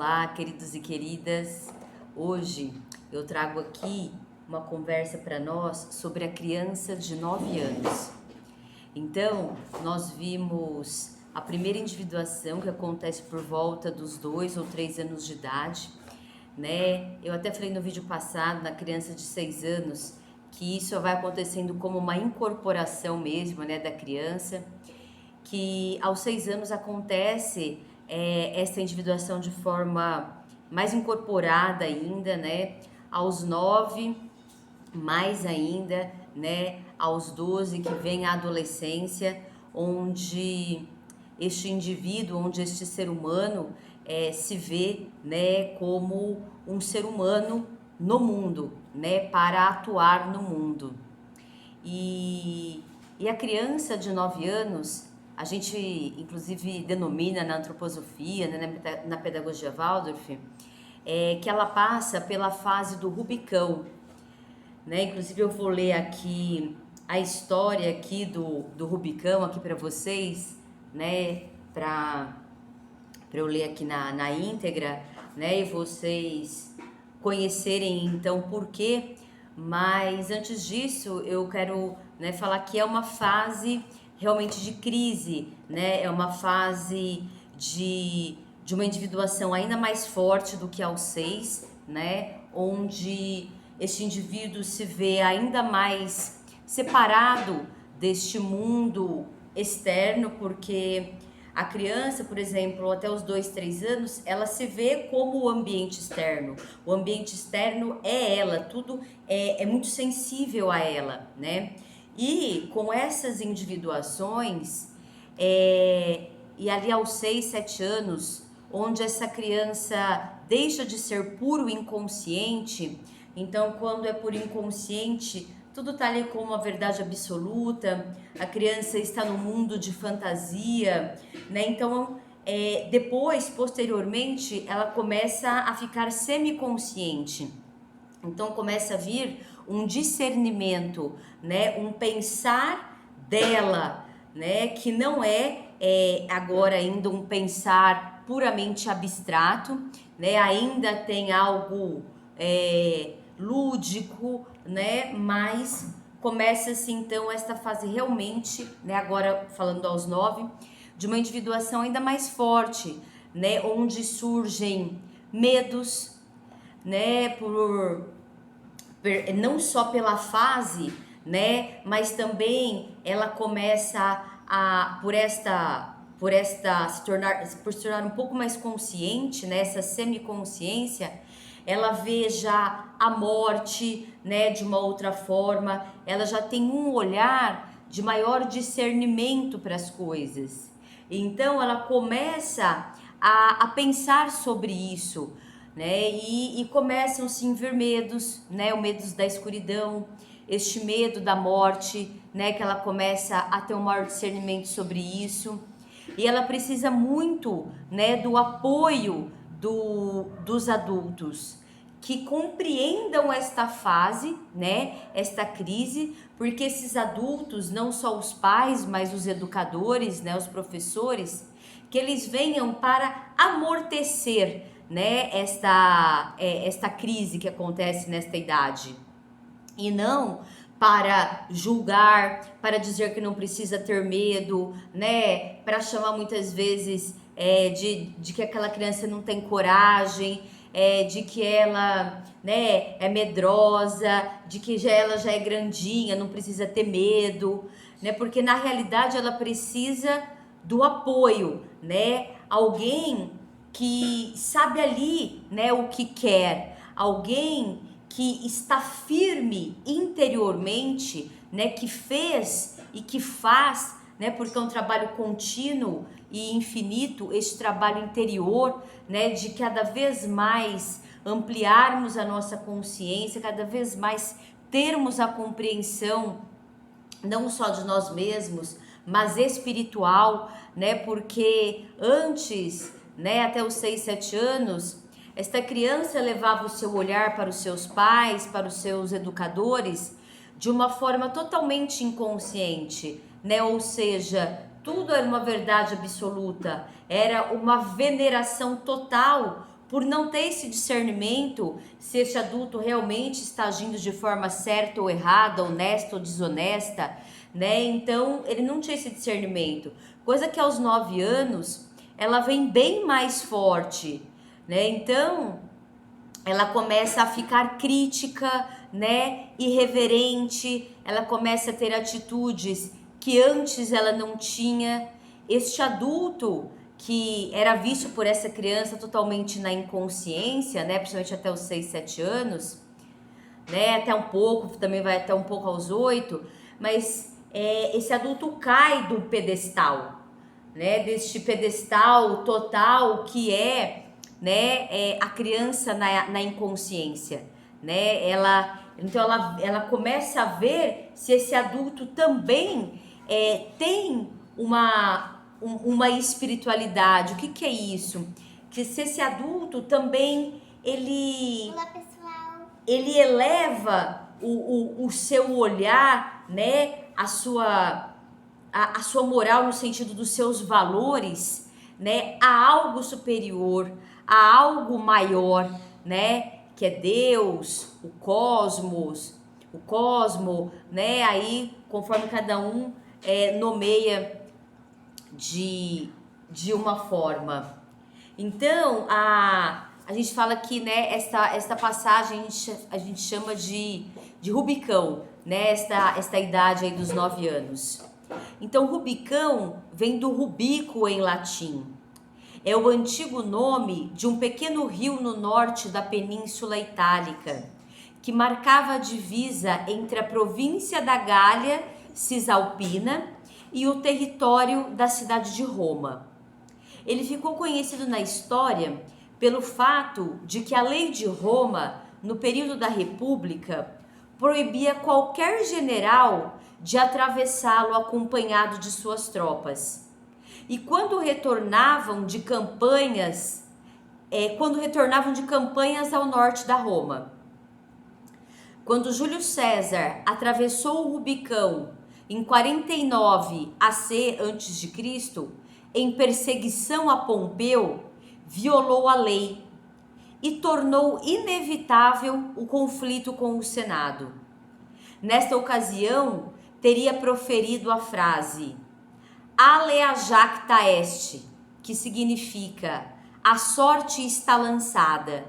Olá, queridos e queridas. Hoje eu trago aqui uma conversa para nós sobre a criança de 9 anos. Então, nós vimos a primeira individuação que acontece por volta dos 2 ou 3 anos de idade, né? Eu até falei no vídeo passado, na criança de 6 anos, que isso vai acontecendo como uma incorporação mesmo, né, da criança, que aos 6 anos acontece essa individuação de forma mais incorporada ainda, né? Aos 9, mais ainda, né? Aos 12, que vem a adolescência, onde este indivíduo, onde este ser humano se vê, né, como um ser humano no mundo, né, para atuar no mundo. E a criança de 9 anos, a gente inclusive denomina na antroposofia, né, na pedagogia Waldorf, que ela passa pela fase do Rubicão, né? Inclusive eu vou ler aqui a história aqui do Rubicão aqui para vocês, né, para eu ler aqui na íntegra, né, e vocês conhecerem então por quê. Mas antes disso, eu quero, né, falar que é uma fase realmente de crise, né? É uma fase de uma individuação ainda mais forte do que aos 6, né? Onde este indivíduo se vê ainda mais separado deste mundo externo, porque a criança, por exemplo, até os 2, 3 anos, ela se vê como o ambiente externo. O ambiente externo é ela, tudo é muito sensível a ela, né? E com essas individuações, e ali aos 6, 7 anos, onde essa criança deixa de ser puro inconsciente, então quando é puro inconsciente, tudo está ali como uma verdade absoluta, a criança está no mundo de fantasia, né? Então, depois, posteriormente, ela começa a ficar semiconsciente. Então, começa a vir um discernimento, né? Um pensar dela, né? Que não agora ainda um pensar puramente abstrato, né? Ainda tem algo lúdico, né? Mas começa-se então esta fase realmente, né? Agora falando aos 9, de uma individuação ainda mais forte, né? Onde surgem medos, né? Não só pela fase, né? Mas também ela começa por se tornar um pouco mais consciente, né? Essa semiconsciência, ela vê já a morte, né, de uma outra forma, ela já tem um olhar de maior discernimento para as coisas. Então ela começa a pensar sobre isso, né, e começam sim a vir medos, né, o medo da escuridão, este medo da morte, né, que ela começa a ter um maior discernimento sobre isso. E ela precisa muito, né, do apoio dos adultos que compreendam esta fase, né, esta crise, porque esses adultos, não só os pais, mas os educadores, né, os professores, que eles venham para amortecer, né, esta crise que acontece nesta idade. E não para julgar, para dizer que não precisa ter medo, né? Para chamar muitas vezes de que aquela criança não tem coragem, de que ela, né, é medrosa, de que ela já é grandinha, não precisa ter medo, né? Porque na realidade ela precisa do apoio, né? Alguém que sabe ali, né, o que quer, alguém que está firme interiormente, né, que fez e que faz, né, porque é um trabalho contínuo e infinito, esse trabalho interior, né, de cada vez mais ampliarmos a nossa consciência, cada vez mais termos a compreensão não só de nós mesmos, mas espiritual, né, porque antes, né, até os 6, 7 anos, esta criança levava o seu olhar para os seus pais, para os seus educadores, de uma forma totalmente inconsciente, né? Ou seja, tudo era uma verdade absoluta, era uma veneração total por não ter esse discernimento se esse adulto realmente está agindo de forma certa ou errada, honesta ou desonesta, né? Então, ele não tinha esse discernimento. Coisa que aos 9 anos, ela vem bem mais forte, né? Então, ela começa a ficar crítica, né? Irreverente, ela começa a ter atitudes que antes ela não tinha. Este adulto que era visto por essa criança totalmente na inconsciência, né? Principalmente até os 6, 7 anos, né? Até um pouco, também vai até um pouco aos 8, mas esse adulto cai do pedestal, né? Deste pedestal total que né? A criança na inconsciência, né? Então ela começa a ver se esse adulto também tem uma espiritualidade. O que é isso? Que se esse adulto também Olá, pessoal. ele eleva o seu olhar, né? A sua moral no sentido dos seus valores, né? A algo superior, a algo maior, né? Que é Deus, o cosmo, né? Aí, conforme cada um nomeia de uma forma. Então, a gente fala que, né, esta passagem a gente chama de Rubicão, né? Esta idade aí dos 9 anos. Então, Rubicão vem do rubico em latim. É o antigo nome de um pequeno rio no norte da Península Itálica, que marcava a divisa entre a província da Gália Cisalpina e o território da cidade de Roma. Ele ficou conhecido na história pelo fato de que a lei de Roma, no período da República, proibia qualquer general de atravessá-lo acompanhado de suas tropas. E quando retornavam de campanhas ao norte da Roma. Quando Júlio César atravessou o Rubicão em 49 AC a.C., em perseguição a Pompeu, violou a lei e tornou inevitável o conflito com o Senado. Nesta ocasião, teria proferido a frase Alea jacta est, que significa a sorte está lançada.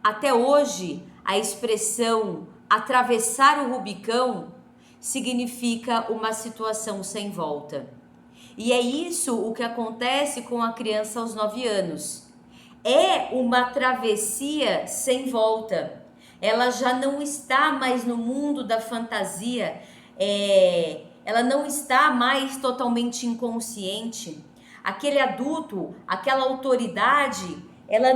Até hoje, a expressão atravessar o Rubicão significa uma situação sem volta. E é isso o que acontece com a criança aos 9 anos. É uma travessia sem volta. Ela já não está mais no mundo da fantasia, ela não está mais totalmente inconsciente. Aquele adulto, aquela autoridade, ela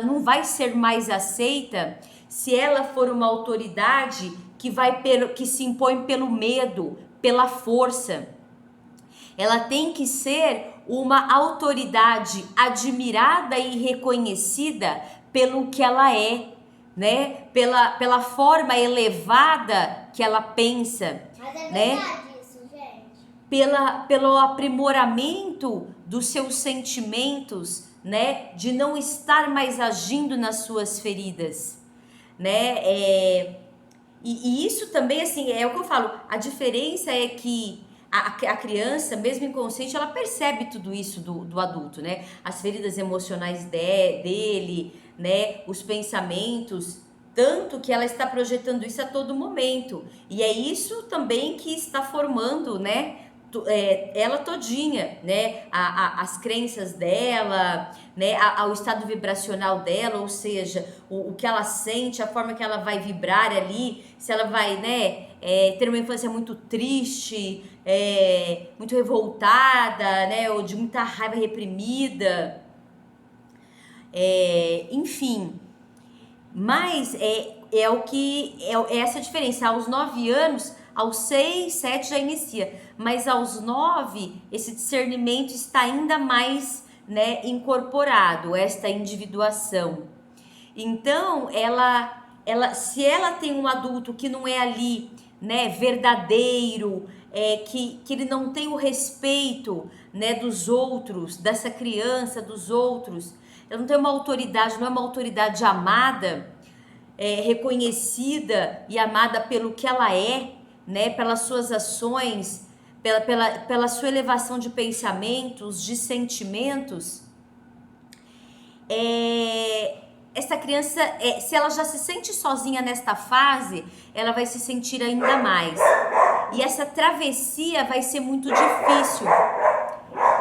não vai ser mais aceita se ela for uma autoridade que se impõe pelo medo, pela força. Ela tem que ser uma autoridade admirada e reconhecida pelo que ela é, né? Pela forma elevada que ela pensa. Mas é né? verdade isso, gente. Pelo aprimoramento dos seus sentimentos, né? De não estar mais agindo nas suas feridas, né? E isso também, assim, é o que eu falo, a diferença é que a criança, mesmo inconsciente, ela percebe tudo isso do adulto, né? As feridas emocionais dele, né? Os pensamentos, tanto que ela está projetando isso a todo momento. E é isso também que está formando, né? Ela todinha, né? As crenças dela, né? Ao estado vibracional dela, ou seja, o que ela sente, a forma que ela vai vibrar ali, se ela vai, né? Ter uma infância muito triste, muito revoltada, né? Ou de muita raiva reprimida, enfim. Mas é essa a diferença. Aos 9 anos, aos 6, 7 já inicia. Mas aos 9, esse discernimento está ainda mais, né, incorporado, esta individuação. Então, se ela tem um adulto que não é ali, né, verdadeiro, que ele não tem o respeito, né, dos outros, dessa criança, dos outros, ela não tem uma autoridade, não é uma autoridade amada, reconhecida e amada pelo que ela é, né, pelas suas ações, pela sua elevação de pensamentos, de sentimentos, essa criança, se ela já se sente sozinha nesta fase, ela vai se sentir ainda mais. E essa travessia vai ser muito difícil.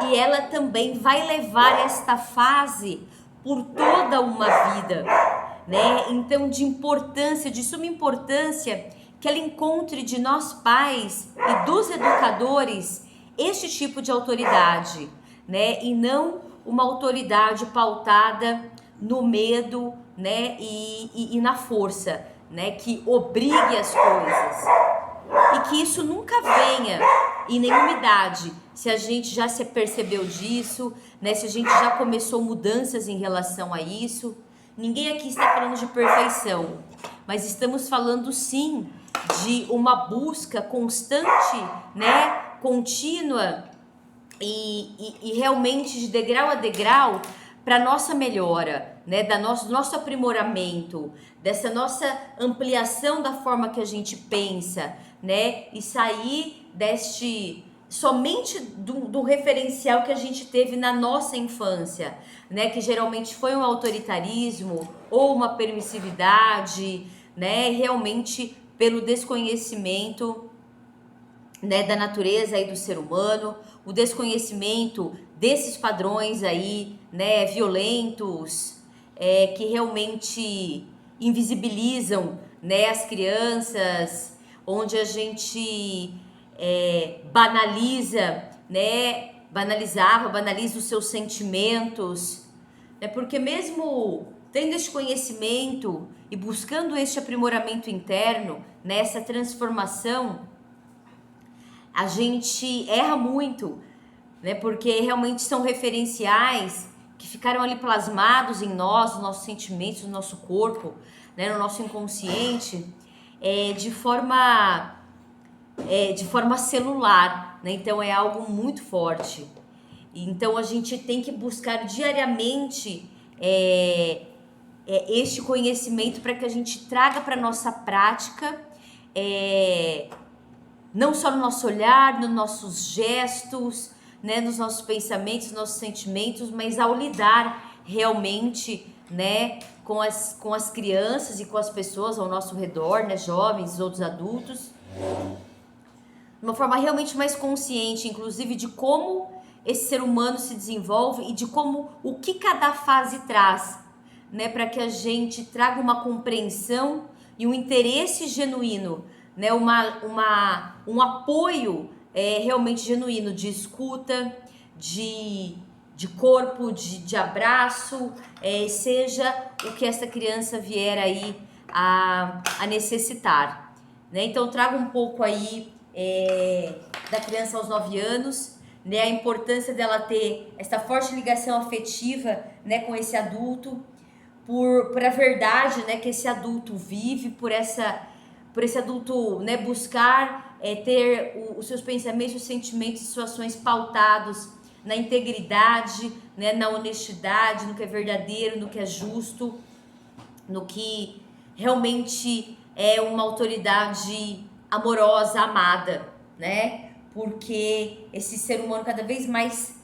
E ela também vai levar esta fase por toda uma vida, né? Então, de suma importância, que ela encontre de nós pais e dos educadores este tipo de autoridade, né? E não uma autoridade pautada no medo, né? E na força, né? Que obrigue as coisas. E que isso nunca venha em nenhuma idade, se a gente já se percebeu disso, né? Se a gente já começou mudanças em relação a isso. Ninguém aqui está falando de perfeição, mas estamos falando sim de uma busca constante, né? Contínua e realmente de degrau a degrau para nossa melhora, né? Do nosso aprimoramento, dessa nossa ampliação da forma que a gente pensa, né? E sair somente do referencial que a gente teve na nossa infância, né? Que geralmente foi um autoritarismo ou uma permissividade, né? Realmente pelo desconhecimento, né, da natureza aí do ser humano, o desconhecimento desses padrões aí, né, violentos, que realmente invisibilizam, né, as crianças, onde a gente banaliza, né, banaliza os seus sentimentos, né, porque mesmo tendo esse conhecimento e buscando este aprimoramento interno, nessa transformação, a gente erra muito, né? Porque realmente são referenciais que ficaram ali plasmados em nós, nos nossos sentimentos, no nosso corpo, né? No nosso inconsciente, de forma celular, né? Então é algo muito forte. Então a gente tem que buscar diariamente este conhecimento para que a gente traga para nossa prática, não só no nosso olhar, nos nossos gestos, né, nos nossos pensamentos, nos nossos sentimentos, mas ao lidar realmente, né, com as crianças e com as pessoas ao nosso redor, né, jovens, outros adultos, de uma forma realmente mais consciente, inclusive de como esse ser humano se desenvolve e de o que cada fase traz, né, para que a gente traga uma compreensão e um interesse genuíno, né, um apoio realmente genuíno de escuta, de corpo, de abraço, seja o que essa criança vier aí a necessitar, né? Então trago um pouco aí da criança aos 9 anos, né, a importância dela ter essa forte ligação afetiva, né, com esse adulto, por a verdade, né, que esse adulto vive, por esse adulto, né, buscar ter os seus pensamentos, os sentimentos e suas ações pautados na integridade, né, na honestidade, no que é verdadeiro, no que é justo, no que realmente é uma autoridade amorosa, amada, né? Porque esse ser humano cada vez mais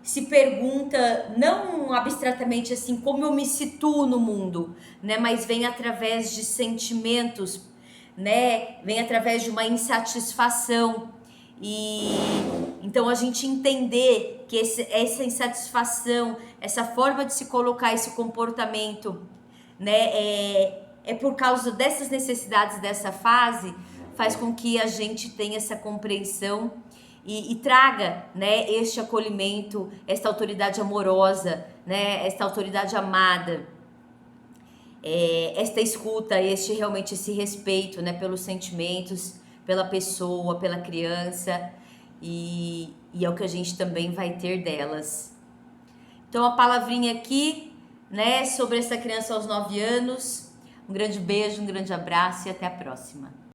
se pergunta, não abstratamente assim, como eu me situo no mundo, né? Mas vem através de sentimentos, né? Vem através de uma insatisfação. E então a gente entender que essa insatisfação, essa forma de se colocar, esse comportamento, né? É por causa dessas necessidades dessa fase, faz com que a gente tenha essa compreensão e traga, né, este acolhimento, esta autoridade amorosa, né, esta autoridade amada, esta escuta, realmente esse respeito, né, pelos sentimentos, pela pessoa, pela criança, e é o que a gente também vai ter delas. Então a palavrinha aqui, né, sobre essa criança aos 9 anos. Um grande beijo, um grande abraço e até a próxima.